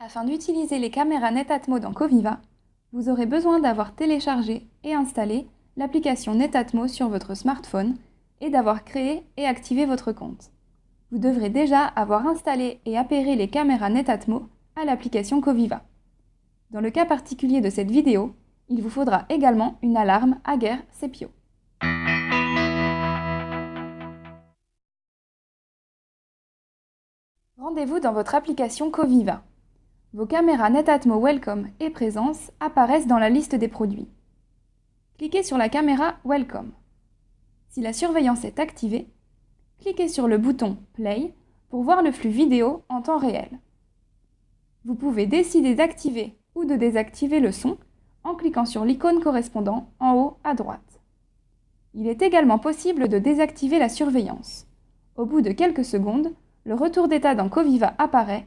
Afin d'utiliser les caméras Netatmo dans Coviva, vous aurez besoin d'avoir téléchargé et installé l'application Netatmo sur votre smartphone et d'avoir créé et activé votre compte. Vous devrez déjà avoir installé et appairé les caméras Netatmo à l'application Coviva. Dans le cas particulier de cette vidéo, il vous faudra également une alarme Ager Sepio. Rendez-vous dans votre application Coviva. Vos caméras Netatmo Welcome et Présence apparaissent dans la liste des produits. Cliquez sur la caméra Welcome. Si la surveillance est activée, cliquez sur le bouton Play pour voir le flux vidéo en temps réel. Vous pouvez décider d'activer ou de désactiver le son en cliquant sur l'icône correspondant en haut à droite. Il est également possible de désactiver la surveillance. Au bout de quelques secondes, le retour d'état dans Coviva apparaît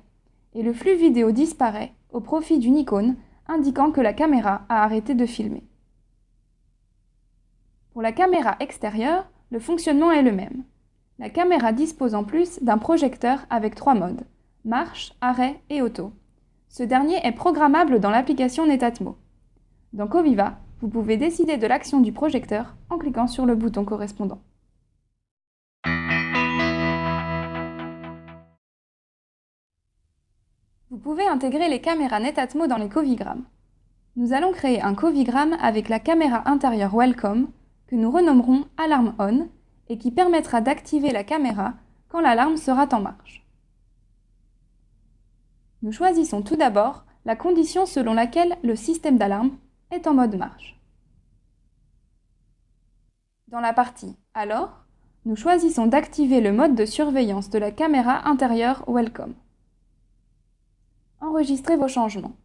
et le flux vidéo disparaît au profit d'une icône indiquant que la caméra a arrêté de filmer. Pour la caméra extérieure, le fonctionnement est le même. La caméra dispose en plus d'un projecteur avec 3 modes, marche, arrêt et auto. Ce dernier est programmable dans l'application Netatmo. Dans Coviva, vous pouvez décider de l'action du projecteur en cliquant sur le bouton correspondant. Vous pouvez intégrer les caméras Netatmo dans les Covigrammes. Nous allons créer un Covigramme avec la caméra intérieure Welcome que nous renommerons Alarme On et qui permettra d'activer la caméra quand l'alarme sera en marche. Nous choisissons tout d'abord la condition selon laquelle le système d'alarme est en mode marche. Dans la partie « Alors », nous choisissons d'activer le mode de surveillance de la caméra intérieure Welcome. Enregistrez vos changements.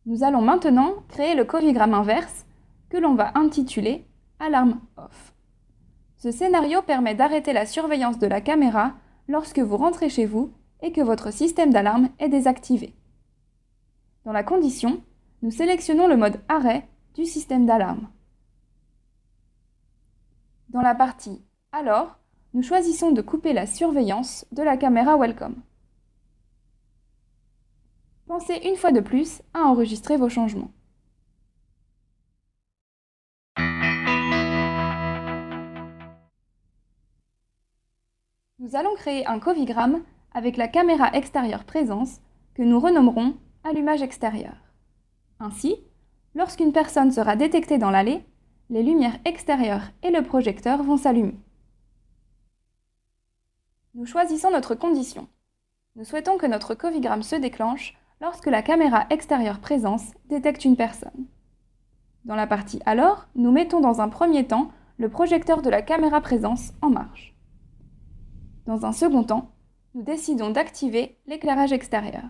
Nous allons maintenant créer le Covigramme inverse que l'on va intituler « Alarme Off ». Ce scénario permet d'arrêter la surveillance de la caméra lorsque vous rentrez chez vous et que votre système d'alarme est désactivé. Dans la condition, nous sélectionnons le mode arrêt du système d'alarme. Dans la partie « Alors », nous choisissons de couper la surveillance de la caméra Welcome. Pensez une fois de plus à enregistrer vos changements. Nous allons créer un Covigramme avec la caméra extérieure Présence que nous renommerons Allumage extérieur. Ainsi, lorsqu'une personne sera détectée dans l'allée, les lumières extérieures et le projecteur vont s'allumer. Nous choisissons notre condition. Nous souhaitons que notre Covigramme se déclenche lorsque la caméra extérieure Présence détecte une personne. Dans la partie Alors, nous mettons dans un premier temps le projecteur de la caméra Présence en marche. Dans un second temps, nous décidons d'activer l'éclairage extérieur.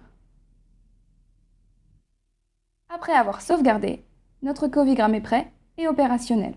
Après avoir sauvegardé, notre Covigramme est prêt et opérationnel.